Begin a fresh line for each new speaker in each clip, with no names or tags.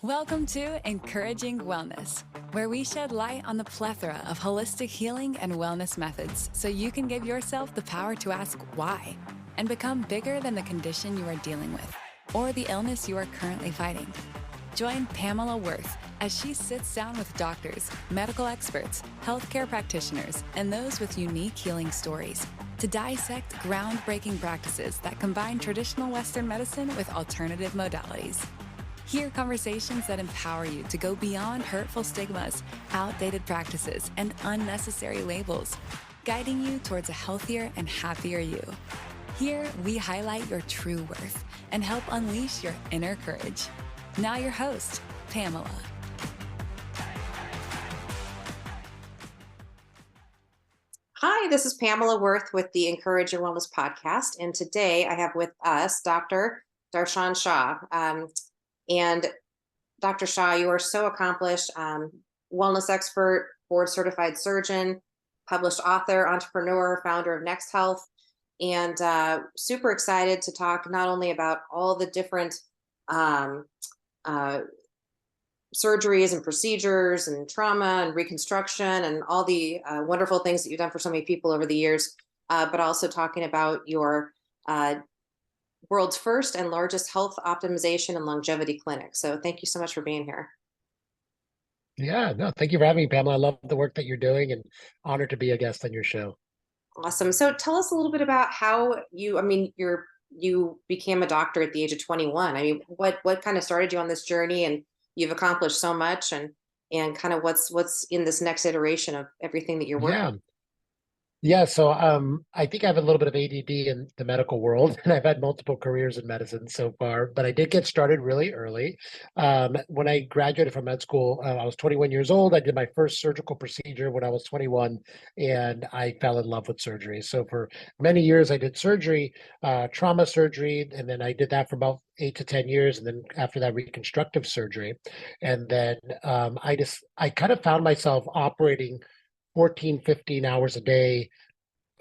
Welcome to Encouraging Wellness, where we shed light on the plethora of holistic healing and wellness methods so you can give yourself the power to ask why and become bigger than the condition you are dealing with or the illness you are currently fighting. Join Pamela Worth as she sits down with doctors, medical experts, healthcare practitioners, and those with unique healing stories to dissect groundbreaking practices that combine traditional Western medicine with alternative modalities. Hear conversations that empower you to go beyond hurtful stigmas, outdated practices, and unnecessary labels, guiding you towards a healthier and happier you. Here, we highlight your true worth and help unleash your inner courage. Now your host, Pamela.
Hi, this is Pamela Worth with the Encourage Your Wellness podcast. And today I have with us Dr. Darshan Shah. And Dr. Shah, you are so accomplished, wellness expert, board certified surgeon, published author, entrepreneur, founder of Next Health, and super excited to talk not only about all the different surgeries and procedures and trauma and reconstruction and all the wonderful things that you've done for so many people over the years, but also talking about your world's first and largest health optimization and longevity clinic. So thank you so much for being here.
Yeah, no, thank you for having me, Pamela. I love the work that you're doing and honored to be a guest on your show.
Awesome. So tell us a little bit about how you became a doctor at the age of 21. I mean, what kind of started you on this journey? And you've accomplished so much, and kind of what's in this next iteration of everything that you're working
Yeah.
on.
Yeah, so I think I have a little bit of ADD in the medical world, and I've had multiple careers in medicine so far, but I did get started really early. When I graduated from med school, I was 21 years old. I did my first surgical procedure when I was 21, and I fell in love with surgery. So for many years, I did surgery, trauma surgery, and then I did that for about 8 to 10 years, and then after that, reconstructive surgery. And then I kind of found myself operating 14, 15 hours a day,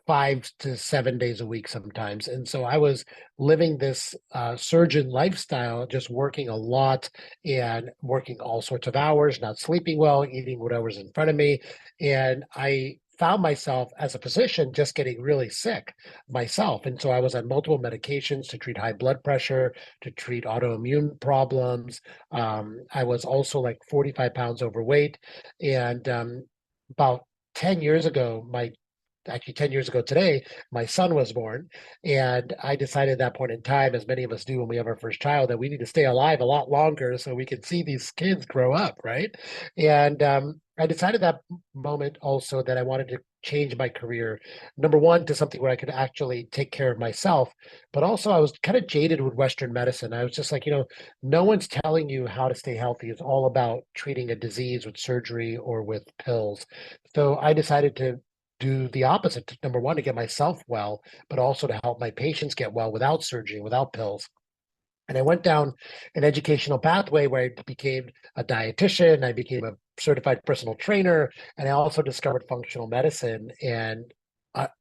5 to 7 days a week sometimes. And so I was living this surgeon lifestyle, just working a lot and working all sorts of hours, not sleeping well, eating whatever's in front of me. And I found myself as a physician just getting really sick myself. And so I was on multiple medications to treat high blood pressure, to treat autoimmune problems. I was also like 45 pounds overweight. And about 10 years ago, actually 10 years ago today, my son was born. And I decided at that point in time, as many of us do when we have our first child, that we need to stay alive a lot longer so we can see these kids grow up, right? And I decided that moment also that I wanted to change my career, number one, to something where I could actually take care of myself. But also, I was kind of jaded with Western medicine. I was just like, no one's telling you how to stay healthy. It's all about treating a disease with surgery or with pills. So I decided to do the opposite. Number one, to get myself well, but also to help my patients get well without surgery, without pills. And I went down an educational pathway where I became a dietitian, I became a certified personal trainer, and I also discovered functional medicine and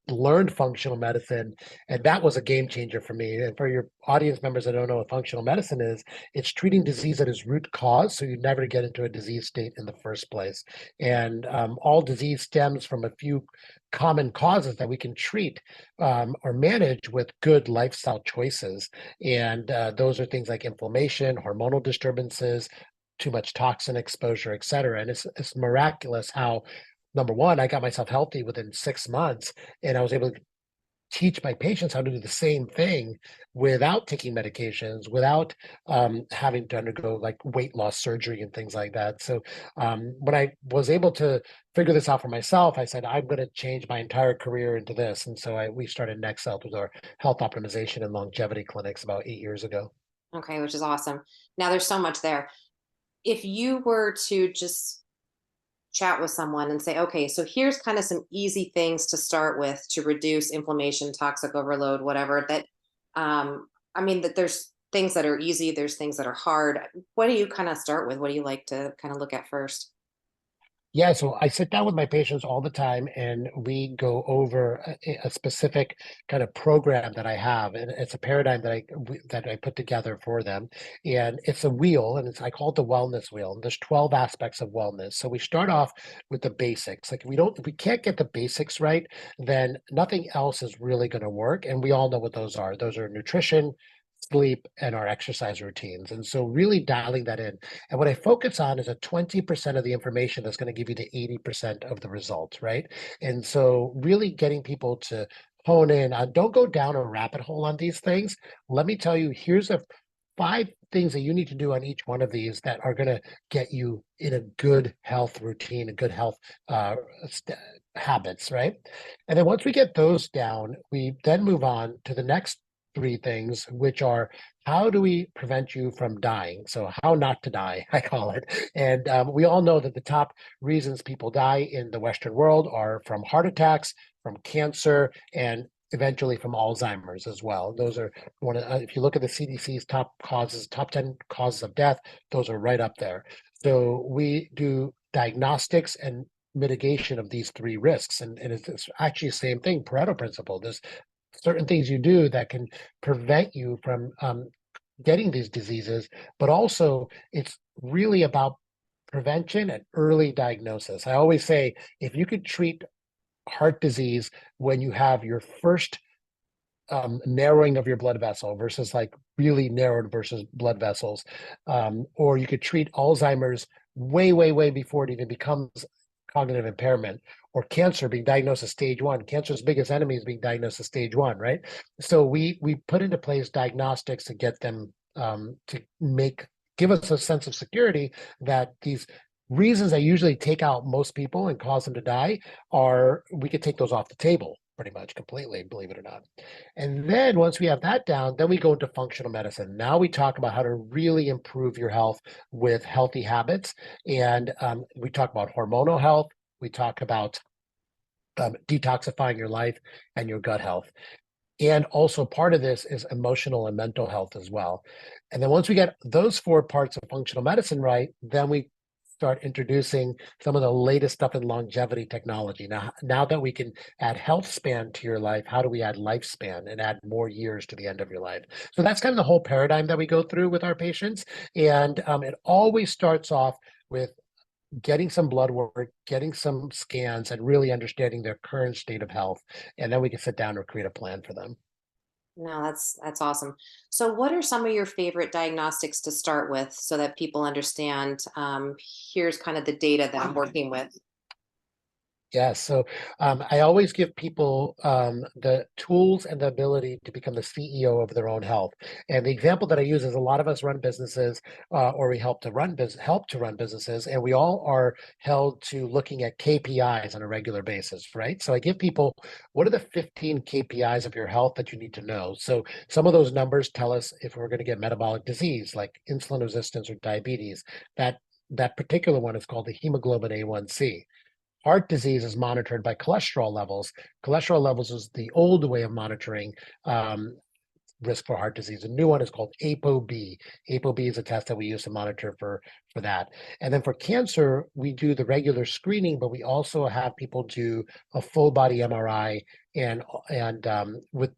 learned functional medicine. And that was a game changer for me. And for your audience members that don't know what functional medicine is, it's treating disease at its root cause so you never get into a disease state in the first place. And all disease stems from a few common causes that we can treat or manage with good lifestyle choices. And those are things like inflammation, hormonal disturbances, too much toxin exposure, et cetera. And it's miraculous how, number one, I got myself healthy within 6 months, and I was able to teach my patients how to do the same thing without taking medications, without having to undergo like weight loss surgery and things like that. So when I was able to figure this out for myself, I said, I'm going to change my entire career into this. And so we started Next Health with our health optimization and longevity clinics about 8 years ago.
Okay, which is awesome. Now there's so much there. If you were to just chat with someone and say, okay, so here's kind of some easy things to start with to reduce inflammation, toxic overload, whatever that, I mean, that there's things that are easy, there's things that are hard. What do you kind of start with? What do you like to kind of look at first?
Yeah, so I sit down with my patients all the time and we go over a specific kind of program that I have. And it's a paradigm that I put together for them. And it's a wheel and I call it the wellness wheel. And there's 12 aspects of wellness. So we start off with the basics. Like if we can't get the basics right, then nothing else is really going to work. And we all know what those are. Those are nutrition, sleep, and our exercise routines. And so really dialing that in. And what I focus on is a 20% of the information that's going to give you the 80% of the results, right? And so really getting people to hone in on, don't go down a rabbit hole on these things. Let me tell you, here's a 5 things that you need to do on each one of these that are going to get you in a good health routine, a good health st- habits, right? And then once we get those down, we then move on to the next 3 things, which are how do we prevent you from dying? So, how not to die, I call it. And we all know that the top reasons people die in the Western world are from heart attacks, from cancer, and eventually from Alzheimer's as well. Those are if you look at the CDC's top 10 causes of death, those are right up there. So, we do diagnostics and mitigation of these 3 risks. And it's actually the same thing, Pareto principle. There's certain things you do that can prevent you from getting these diseases, but also it's really about prevention and early diagnosis. I always say if you could treat heart disease when you have your first narrowing of your blood vessel versus like really narrowed versus blood vessels, or you could treat Alzheimer's way, way, way before it even becomes cognitive impairment, or cancer being diagnosed as stage 1. Cancer's biggest enemy is being diagnosed as stage 1, right? So we put into place diagnostics to get them to give us a sense of security that these reasons that usually take out most people and cause them to die we could take those off the table pretty much completely, believe it or not. And then once we have that down, then we go into functional medicine. Now we talk about how to really improve your health with healthy habits. And we talk about hormonal health. We talk about detoxifying your life and your gut health. And also part of this is emotional and mental health as well. And then once we get those 4 parts of functional medicine right, then we start introducing some of the latest stuff in longevity technology. Now that we can add health span to your life, how do we add lifespan and add more years to the end of your life? So that's kind of the whole paradigm that we go through with our patients. And it always starts off with getting some blood work, getting some scans, and really understanding their current state of health. And then we can sit down and create a plan for them.
No, that's awesome. So, what are some of your favorite diagnostics to start with so that people understand? Here's kind of the data that I'm working with.
Yeah, so I always give people the tools and the ability to become the CEO of their own health. And the example that I use is a lot of us run businesses, or we help to run businesses, and we all are held to looking at KPIs on a regular basis, right? So I give people what are the 15 KPIs of your health that you need to know. So some of those numbers tell us if we're going to get metabolic disease like insulin resistance or diabetes. That particular one is called the hemoglobin A1C. Heart disease is monitored by cholesterol levels. Cholesterol levels is the old way of monitoring risk for heart disease. A new one is called ApoB. ApoB is a test that we use to monitor for that. And then for cancer, we do the regular screening, but we also have people do a full body MRI and with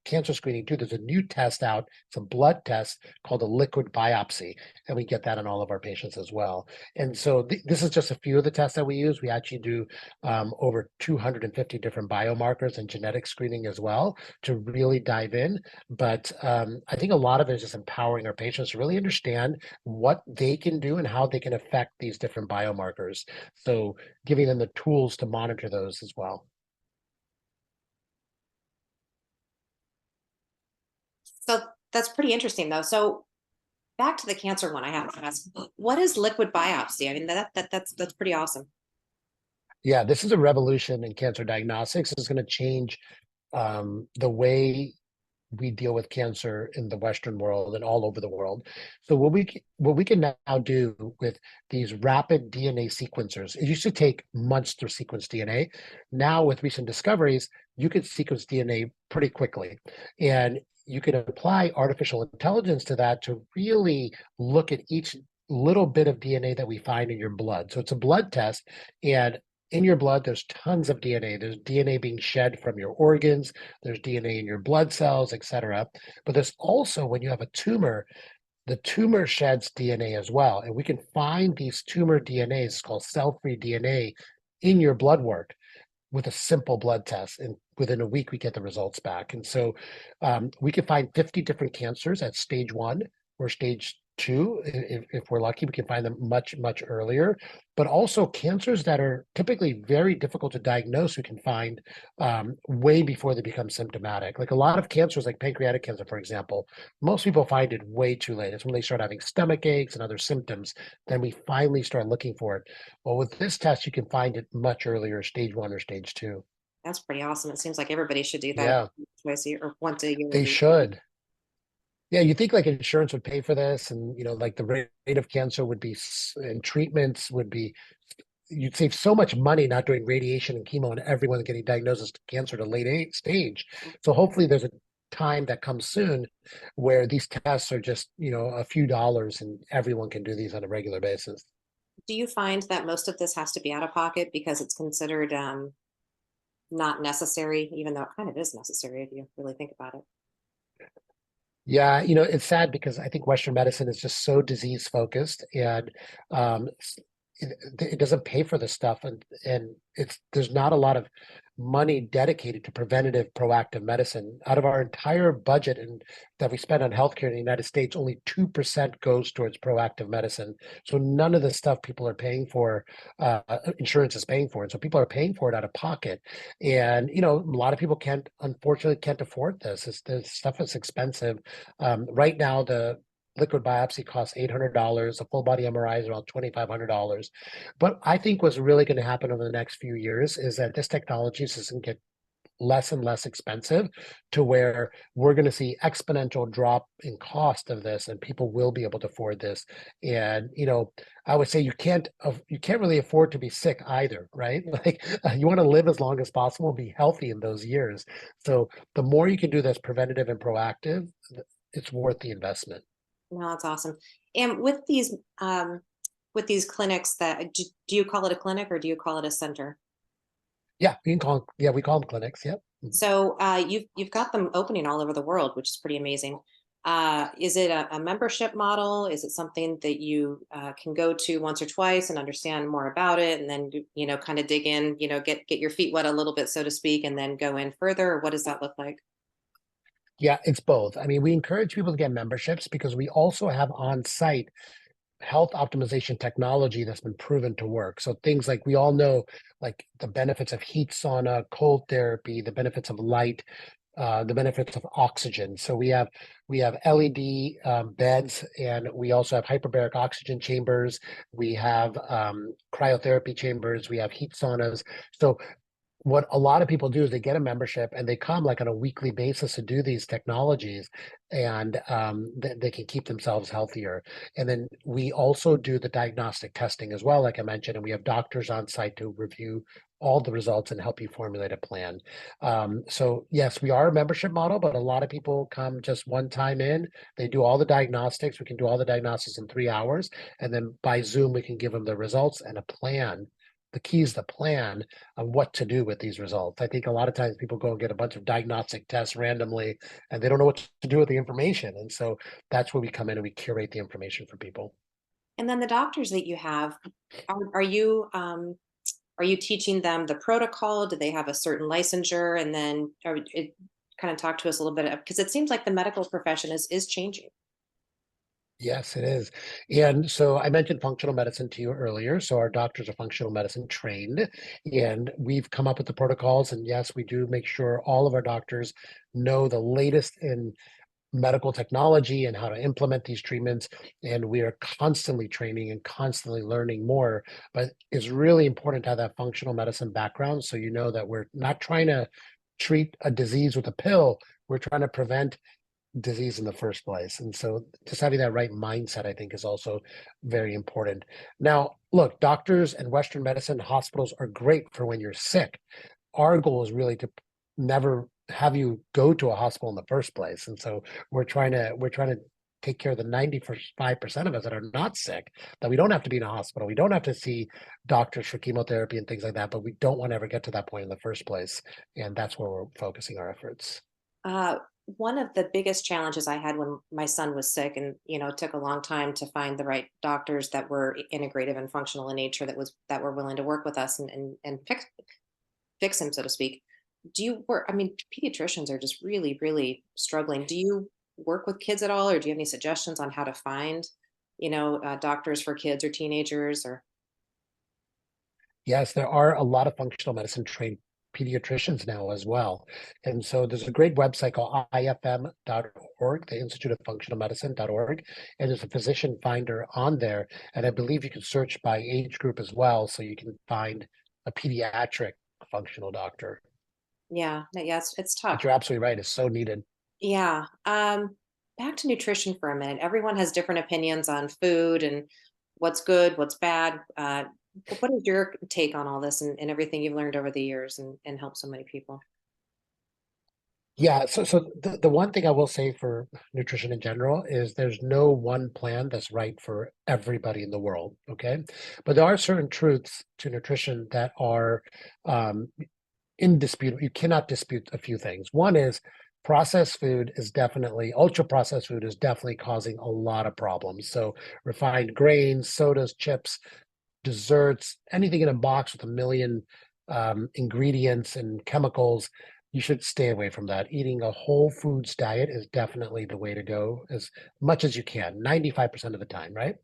cancer screening too. There's a new test out. It's a blood test called a liquid biopsy, and we get that on all of our patients as well. And so this is just a few of the tests that we use. We actually do over 250 different biomarkers and genetic screening as well to really dive in. But I think a lot of it is just empowering our patients to really understand what they can do and how they can affect these different biomarkers. So giving them the tools to monitor those as well.
So that's pretty interesting, though. So back to the cancer one, I have to ask, what is liquid biopsy? I mean, that's pretty awesome.
Yeah, this is a revolution in cancer diagnostics. It's going to change the way we deal with cancer in the Western world and all over the world. So what we can now do with these rapid DNA sequencers, it used to take months to sequence DNA. Now with recent discoveries, you can sequence DNA pretty quickly. And you can apply artificial intelligence to that to really look at each little bit of DNA that we find in your blood. So it's a blood test, and in your blood, there's tons of DNA. There's DNA being shed from your organs, there's DNA in your blood cells, etc. But there's also, when you have a tumor, the tumor sheds DNA as well. And we can find these tumor DNAs, it's called cell-free DNA, in your blood work with a simple blood test. And within a week, we get the results back. And so we can find 50 different cancers at stage 1 or stage 2. If we're lucky, we can find them much, much earlier. But also cancers that are typically very difficult to diagnose, we can find way before they become symptomatic. Like a lot of cancers, like pancreatic cancer, for example, most people find it way too late. It's when they start having stomach aches and other symptoms, then we finally start looking for it. Well, with this test, you can find it much earlier, stage 1 or stage 2.
That's pretty awesome. It seems like everybody should do that
Yeah,
twice a year or once a year.
they should. Yeah, you think like insurance would pay for this, and like the rate of cancer would be, and treatments would be, you'd save so much money not doing radiation and chemo and everyone getting diagnosed as cancer at a late stage. So hopefully there's a time that comes soon where these tests are just, a few dollars and everyone can do these on a regular basis.
Do you find that most of this has to be out of pocket because it's considered not necessary, even though it kind of is necessary if you really think about it?
Yeah, it's sad because I think Western medicine is just so disease focused, and um, it doesn't pay for this stuff, and there's not a lot of money dedicated to preventative proactive medicine. Out of our entire budget and that we spend on healthcare in the United States, only 2% goes towards proactive medicine. So none of the stuff people are paying for, insurance is paying for, and so people are paying for it out of pocket. And a lot of people unfortunately can't afford this. The stuff is expensive. Right now, the liquid biopsy costs $800. A full body MRI is around $2,500. But I think what's really going to happen over the next few years is that this technology is going to get less and less expensive, to where we're going to see exponential drop in cost of this, and people will be able to afford this. And I would say you can't really afford to be sick either, right? Like you want to live as long as possible, be healthy in those years. So the more you can do this preventative and proactive, it's worth the investment.
No, that's awesome. And with these clinics, that do you call it a clinic or do you call it a center?
Yeah, we call them clinics. Yep.
So you've got them opening all over the world, which is pretty amazing. Is it a membership model? Is it something that you can go to once or twice and understand more about it, and then kind of dig in, get your feet wet a little bit, so to speak, and then go in further? Or what does that look like?
Yeah, it's both. I mean, we encourage people to get memberships because we also have on-site health optimization technology that's been proven to work. So things like, we all know, like the benefits of heat sauna, cold therapy, the benefits of light, the benefits of oxygen. So we have LED beds, and we also have hyperbaric oxygen chambers. We have cryotherapy chambers. We have heat saunas. So what a lot of people do is they get a membership and they come like on a weekly basis to do these technologies, and they can keep themselves healthier. And then we also do the diagnostic testing as well, like I mentioned, and we have doctors on site to review all the results and help you formulate a plan. So yes, we are a membership model, but a lot of people come just one time in, they do all the diagnostics. We can do all the diagnostics in 3 hours, and then by Zoom, we can give them the results and a plan. The key is the plan on what to do with these results. I think a lot of times people go and get a bunch of diagnostic tests randomly, and they don't know what to do with the information. And so that's where we come in and we curate the information for people.
And then the doctors that you have, are you teaching them the protocol? Do they have a certain licensure? And then kind of talk to us a little bit, because it seems like the medical profession is changing.
Yes, it is. And so I mentioned functional medicine to you earlier. So our doctors are functional medicine trained, and we've come up with the protocols. And yes, we do make sure all of our doctors know the latest in medical technology and how to implement these treatments. And we are constantly training and constantly learning more. But it's really important to have that functional medicine background, so you know that we're not trying to treat a disease with a pill. We're trying to prevent disease in the first place. And so just having that right mindset, I think, is also very important. Now, look, doctors and Western medicine hospitals are great for when you're sick. Our goal is really to never have you go to a hospital in the first place. And so we're trying to take care of the 95% of us that are not sick, that we don't have to be in a hospital. We don't have to see doctors for chemotherapy and things like that, but we don't want to ever get to that point in the first place. And that's where we're focusing our efforts.
Uh, one of the biggest challenges I had when my son was sick, and it took a long time to find the right doctors that were integrative and functional in nature, that were willing to work with us and fix him, so to speak. Do you work? I mean, pediatricians are just really, really struggling. Do you work with kids at all, or do you have any suggestions on how to find, doctors for kids or teenagers? Or
Yes, there are a lot of functional medicine trained pediatricians now as well. And so there's a great website called ifm.org, the Institute of Functional Medicine.org, and there's a physician finder on there. And I believe you can search by age group as well, so you can find a pediatric functional doctor.
yeah, it's
But
tough.
you're absolutely right, it's so needed.
Yeah. Back to nutrition for a minute. Everyone has different opinions on food and what's good, what's bad. What is your take on all this and everything you've learned over the years and helped so many people?
Yeah, so the one thing I will say for nutrition in general is there's no one plan that's right for everybody in the world, okay? But there are certain truths to nutrition that are um, indisputable. You cannot dispute a few things. One is processed food is definitely, ultra processed food is definitely causing a lot of problems. So refined grains, sodas, chips, desserts, anything in a box with a million ingredients and chemicals, you should stay away from that. Eating a whole foods diet is definitely the way to go as much as you can, 95% of the time, right?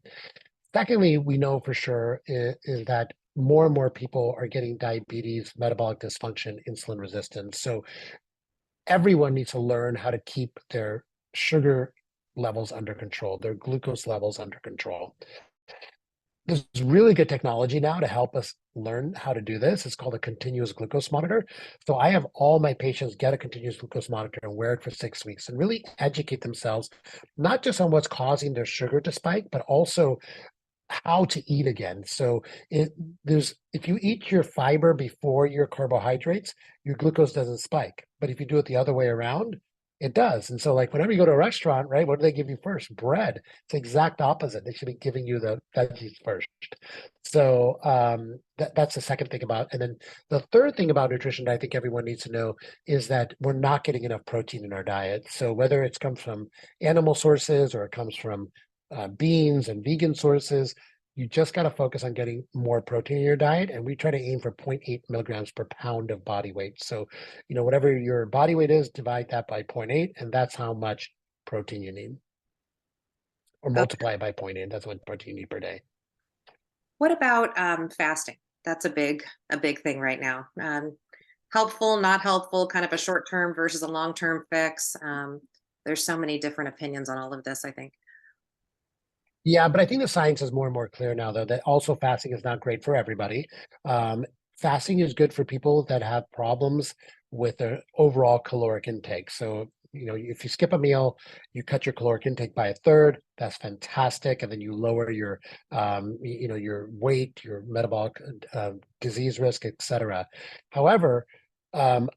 Secondly, we know for sure is that more and more people are getting diabetes, metabolic dysfunction, insulin resistance. So everyone needs to learn how to keep their sugar levels under control, their glucose levels under control. There's really good technology now to help us learn how to do this. It's called a continuous glucose monitor. So I have all my patients get a continuous glucose monitor and wear it for 6 weeks and really educate themselves, not just on what's causing their sugar to spike, but also how to eat again. So if you eat your fiber before your carbohydrates, your glucose doesn't spike. But if you do it the other way around, it does. And so like whenever you go to a restaurant, right, what do they give you first? Bread. It's the exact opposite. They should be giving you the veggies first. So that's the second thing about. And then the third thing about nutrition that I think everyone needs to know is that we're not getting enough protein in our diet. So whether it comes from animal sources or it comes from beans and vegan sources, you just got to focus on getting more protein in your diet. And we try to aim for 0.8 milligrams per pound of body weight. So, whatever your body weight is, divide that by 0.8, and that's how much protein you need. Or
Okay.
multiply it by 0.8. That's what protein you need per day.
What about fasting? That's a big thing right now. Helpful, not helpful, kind of a short term versus a long term fix. There's so many different opinions on all of this, I think.
Yeah, but I think the science is more and more clear now, though, that also fasting is not great for everybody. Fasting is good for people that have problems with their overall caloric intake. So, if you skip a meal, you cut your caloric intake by a third, that's fantastic. And then you lower your weight, your metabolic disease risk, etc. However, um,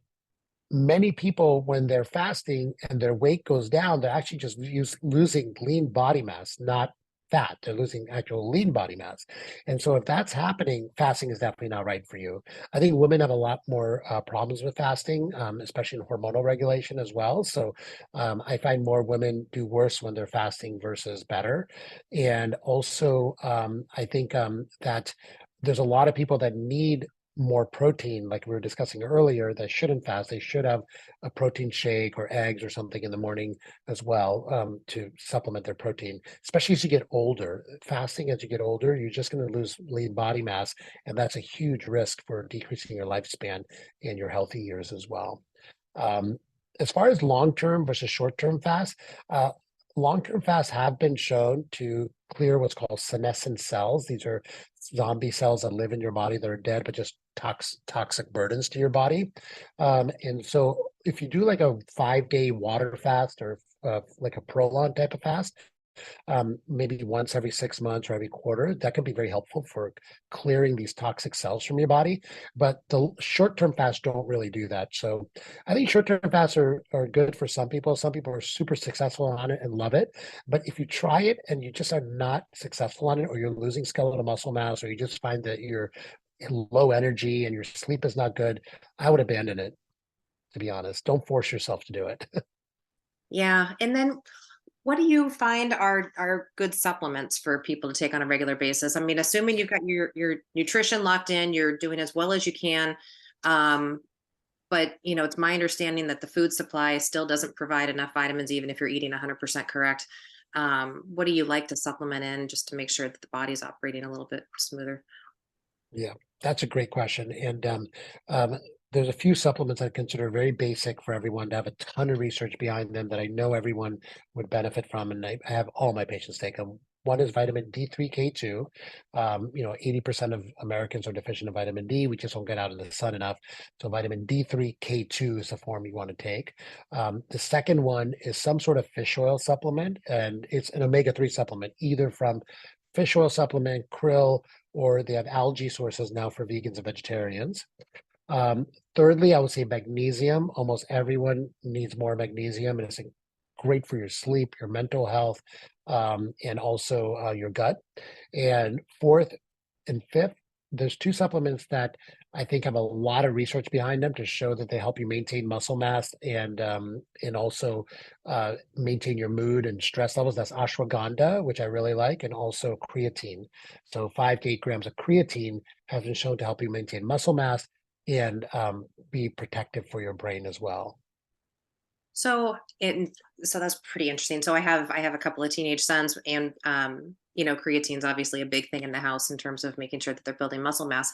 many people, when they're fasting and their weight goes down, they're actually just losing lean body mass, not fat. They're losing actual lean body mass. And so if that's happening, fasting is definitely not right for you. I think women have a lot more problems with fasting, especially in hormonal regulation as well. So I find more women do worse when they're fasting versus better. And also, I think that there's a lot of people that need more protein, like we were discussing earlier, that shouldn't fast. They should have a protein shake or eggs or something in the morning as well, to supplement their protein, especially as you get older. Fasting as you get older, you're just going to lose lean body mass, and that's a huge risk for decreasing your lifespan and your healthy years as well. Um, as far as long-term versus short-term fast, long-term fasts have been shown to clear what's called senescent cells. These are zombie cells that live in your body that are dead, but just toxic burdens to your body. And so if you do like a 5-day water fast or like a prolonged type of fast, maybe once every 6 months or every quarter. That can be very helpful for clearing these toxic cells from your body. But the short-term fasts don't really do that. So I think short-term fasts are good for some people. Some people are super successful on it and love it. But if you try it and you just are not successful on it, or you're losing skeletal muscle mass, or you just find that you're low energy and your sleep is not good, I would abandon it, to be honest. Don't force yourself to do it.
Yeah. And then what do you find are good supplements for people to take on a regular basis? I mean, assuming you've got your nutrition locked in, you're doing as well as you can. Um, but it's my understanding that the food supply still doesn't provide enough vitamins, even if you're eating 100% correct. What do you like to supplement in just to make sure that the body's operating a little bit smoother?
Yeah, that's a great question. And um, there's a few supplements I consider very basic for everyone to have a ton of research behind them that I know everyone would benefit from. And I have all my patients take them. One is vitamin D3K2. 80% of Americans are deficient in vitamin D. We just don't get out in the sun enough. So vitamin D3K2 is the form you want to take. The second one is some sort of fish oil supplement, and it's an omega-3 supplement, either from fish oil supplement, krill, or they have algae sources now for vegans and vegetarians. Um, Thirdly, I would say magnesium. Almost everyone needs more magnesium, and it's great for your sleep, your mental health, and also your gut. And fourth and fifth, there's two supplements that I think have a lot of research behind them to show that they help you maintain muscle mass and also maintain your mood and stress levels. That's ashwagandha, which I really like, and also creatine. So 5 to 8 grams of creatine has been shown to help you maintain muscle mass and be protective for your brain as well.
So so that's pretty interesting. So I have a couple of teenage sons, and creatine's obviously a big thing in the house in terms of making sure that they're building muscle mass.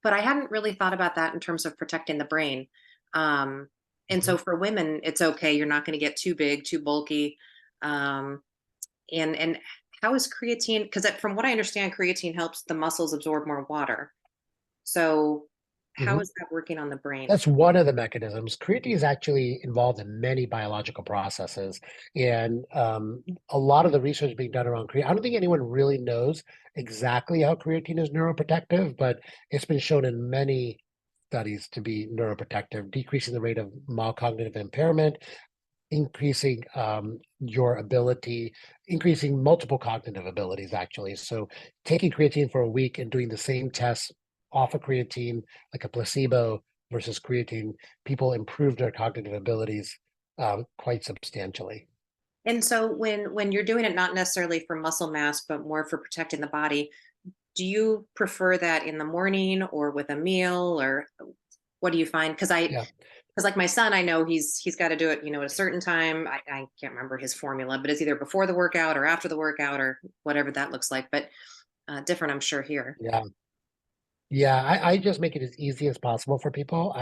But I hadn't really thought about that in terms of protecting the brain. Um, and
Mhm.
so for women, it's okay. You're not going to get too big, too bulky. Um, and how is creatine? Because from what I understand, creatine helps the muscles absorb more water. So how
Mhm.
is that working on the brain?
That's one of the mechanisms. Creatine is actually involved in many biological processes, and a lot of the research being done around creatine. I don't think anyone really knows exactly how creatine is neuroprotective, but it's been shown in many studies to be neuroprotective, decreasing the rate of mild cognitive impairment, increasing your ability, increasing multiple cognitive abilities, actually. So taking creatine for a week and doing the same tests off of creatine, like a placebo versus creatine, people improve their cognitive abilities quite substantially.
And so when you're doing it not necessarily for muscle mass, but more for protecting the body, do you prefer that in the morning or with a meal, or what do you find?
Yeah.
Because like my son, I know he's got to do it, at a certain time. I can't remember his formula, but it's either before the workout or after the workout or whatever that looks like. But different, I'm sure here.
Yeah. Yeah, I just make it as easy as possible for people.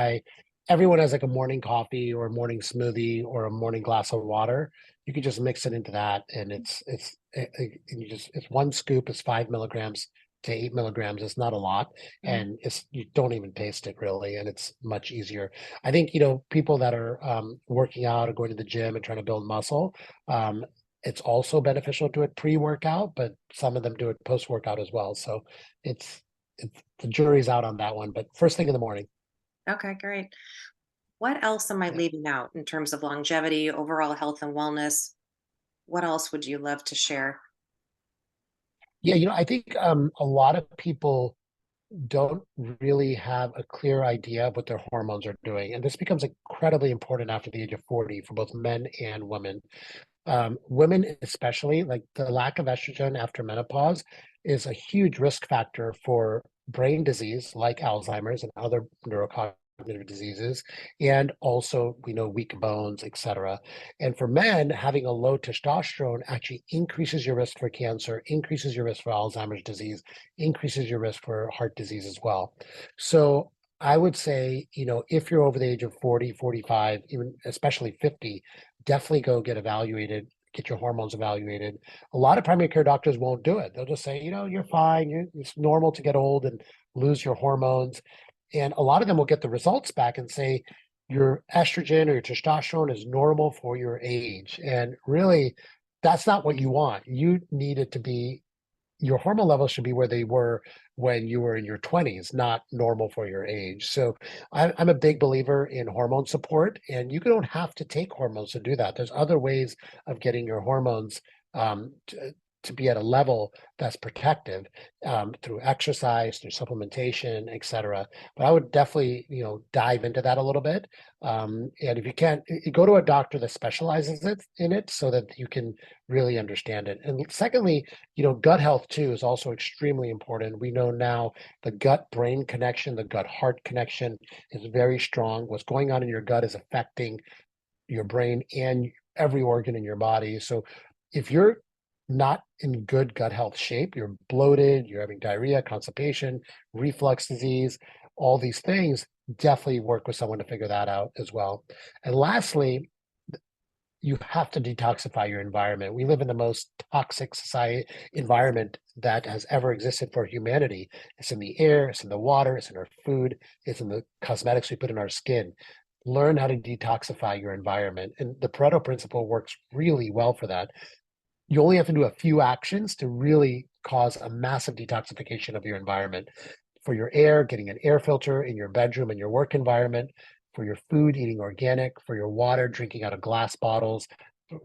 Everyone has like a morning coffee or a morning smoothie or a morning glass of water. You can just mix it into that, and and it's one scoop is 5 milligrams to 8 milligrams. It's not a lot,
Mhm.
and it's you don't even taste it really, and it's much easier. I think people that are working out or going to the gym and trying to build muscle, it's also beneficial to it pre-workout, but some of them do it post-workout as well. So it's the jury's out on that one, but first thing in the morning.
Okay, great. What else am I
Yeah.
leaving out in terms of longevity, overall health and wellness? What else would you love to share?
Yeah, I think a lot of people don't really have a clear idea of what their hormones are doing. And this becomes incredibly important after the age of 40 for both men and women. Women, especially, like the lack of estrogen after menopause, is a huge risk factor for brain disease like Alzheimer's and other neurocognitive diseases, and also we know weak bones, etc. And for men, having a low testosterone actually increases your risk for cancer, increases your risk for Alzheimer's disease, increases your risk for heart disease as well. So I would say, if you're over the age of 40, 45, even especially 50, definitely go get evaluated, get your hormones evaluated. A lot of primary care doctors won't do it. They'll just say, you're fine. It's normal to get old and lose your hormones. And a lot of them will get the results back and say, your estrogen or your testosterone is normal for your age. And really, that's not what you want. You need it to be, your hormone levels should be where they were when you were in your 20s, not normal for your age. So I'm a big believer in hormone support, and you don't have to take hormones to do that. There's other ways of getting your hormones to be at a level that's protective, through exercise, through supplementation, et cetera. But I would definitely, dive into that a little bit. And if you can't, go to a doctor that specializes in it so that you can really understand it. And secondly, gut health too is also extremely important. We know now the gut-brain connection, the gut-heart connection is very strong. What's going on in your gut is affecting your brain and every organ in your body. So if you're not in good gut health shape, you're bloated, you're having diarrhea, constipation, reflux disease, all these things, definitely work with someone to figure that out as well. And lastly, you have to detoxify your environment. We live in the most toxic society environment that has ever existed for humanity. It's in the air, it's in the water, it's in our food, it's in the cosmetics we put in our skin. Learn how to detoxify your environment. And the Pareto principle works really well for that. You only have to do a few actions to really cause a massive detoxification of your environment. For your air, getting an air filter in your bedroom and your work environment. For your food, eating organic. For your water, drinking out of glass bottles,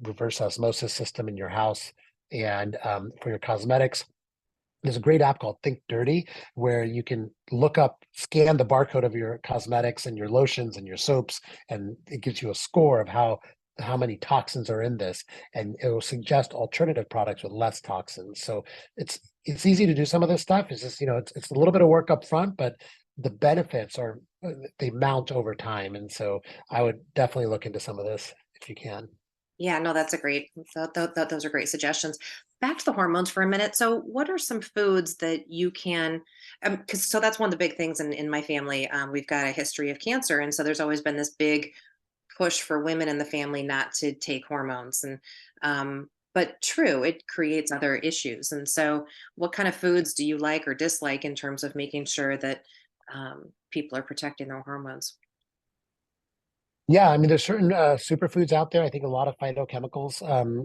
reverse osmosis system in your house. And for your cosmetics, there's a great app called Think Dirty where you can scan the barcode of your cosmetics and your lotions and your soaps, and it gives you a score of how many toxins are in this, and it will suggest alternative products with less toxins. So it's easy to do some of this stuff. It's just, it's a little bit of work up front, but the benefits they mount over time. And so I would definitely look into some of this if you can.
Yeah, no, that's a great, those are great suggestions. Back to the hormones for a minute. So, what are some foods that you can, because so that's one of the big things in my family. We've got a history of cancer. And so there's always been this big push for women in the family not to take hormones. But true, it creates other issues. And so, what kind of foods do you like or dislike in terms of making sure that people are protecting their hormones?
Yeah, I mean, there's certain superfoods out there. I think a lot of phytochemicals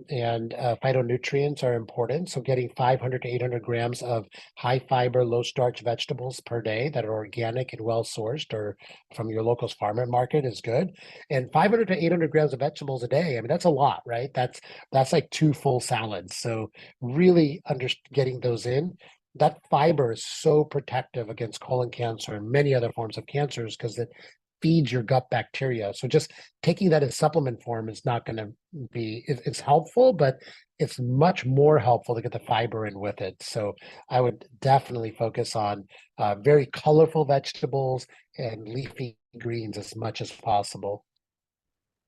and phytonutrients are important. So getting 500 to 800 grams of high fiber, low starch vegetables per day that are organic and well sourced or from your local farmer market is good. And 500 to 800 grams of vegetables a day. I mean, that's a lot, right? That's like two full salads. So really getting those in. That fiber is so protective against colon cancer and many other forms of cancers because it feeds your gut bacteria. So just taking that in supplement form is not going to it's helpful, but it's much more helpful to get the fiber in with it. So I would definitely focus on very colorful vegetables and leafy greens as much as possible.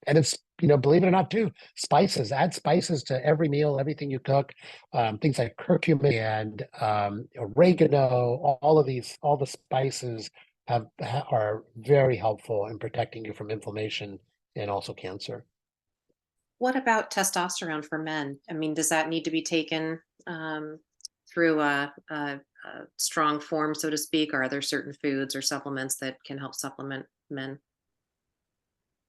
And it's, believe it or not, too, spices. Add spices to every meal, everything you cook. Things like curcumin and oregano. All the spices are very helpful in protecting you from inflammation and also cancer.
What about testosterone for men? I mean, does that need to be taken through a strong form, so to speak, or are there certain foods or supplements that can help supplement men?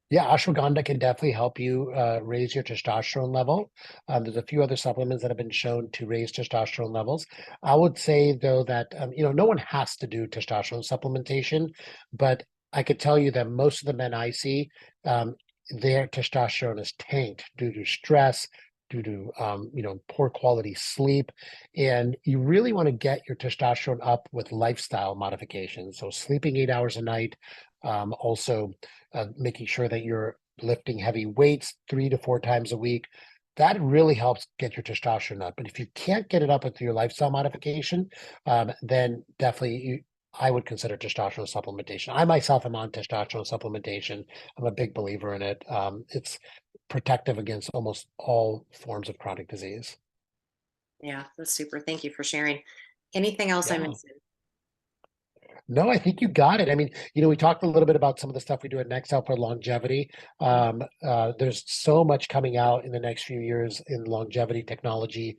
Yeah, ashwagandha can definitely help you raise your testosterone level. There's a few other supplements that have been shown to raise testosterone levels. I would say, though, that no one has to do testosterone supplementation, but I could tell you that most of the men I see, their testosterone is tanked due to stress, due to poor quality sleep, and you really want to get your testosterone up with lifestyle modifications. So sleeping 8 hours a night, also making sure that you're lifting heavy weights 3 to 4 times a week. That really helps get your testosterone up. But if you can't get it up with your lifestyle modification, then definitely I would consider testosterone supplementation. I myself am on testosterone supplementation. I'm a big believer in it. It's protective against almost all forms of chronic disease.
Yeah, that's super. Thank you for sharing. Anything else I
Yeah.
missed?
No, I think you got it. I mean, we talked a little bit about some of the stuff we do at Nextel for longevity. There's so much coming out in the next few years in longevity technology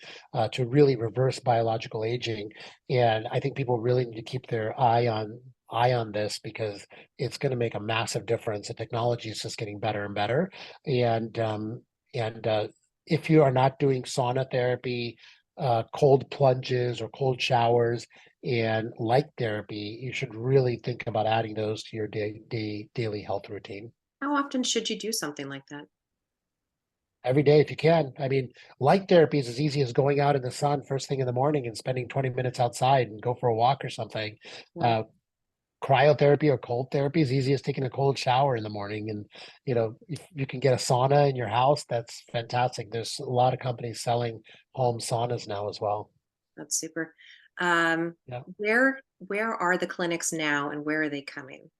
to really reverse biological aging, and I think people really need to keep their eye on this because it's going to make a massive difference. The technology is just getting better and better, and if you are not doing sauna therapy, cold plunges or cold showers and light therapy, you should really think about adding those to your daily health routine.
How often should you do something like that?
Every day if you can. I mean, light therapy is as easy as going out in the sun first thing in the morning and spending 20 minutes outside and go for a walk or something.
Yeah,
Uh, Cryotherapy or cold therapy is easy as taking a cold shower in the morning. And, if you can get a sauna in your house, that's fantastic. There's a lot of companies selling home saunas now as well.
that's super.
Yeah.
Where are the clinics now and where are they coming?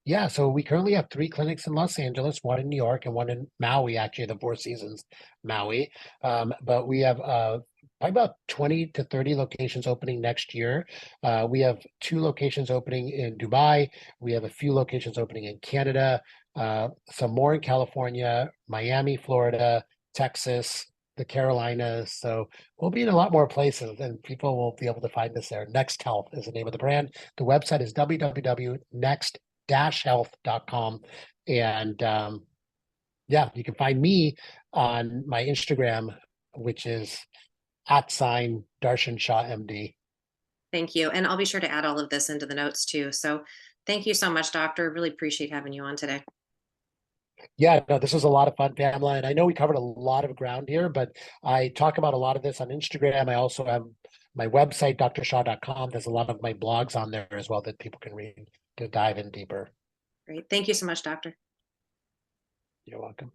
Yeah, so we currently have 3 clinics in Los Angeles, one in New York and one in Maui, actually, the Four Seasons, Maui. But we have probably about 20 to 30 locations opening next year. We have 2 locations opening in Dubai. We have a few locations opening in Canada, some more in California, Miami, Florida, Texas, the Carolinas. So we'll be in a lot more places and people will be able to find us there. Next Health is the name of the brand. The website is www.next-health.com. And yeah, you can find me on my Instagram, which is @Darshan Shah MD.
Thank you. And I'll be sure to add all of this into the notes too. So thank you so much, doctor. Really appreciate having you on today.
Yeah, no, this was a lot of fun, Pamela. And I know we covered a lot of ground here, but I talk about a lot of this on Instagram. I also have my website, drshaw.com. There's a lot of my blogs on there as well that people can read to dive in deeper.
Great. Thank you so much, doctor.
You're welcome.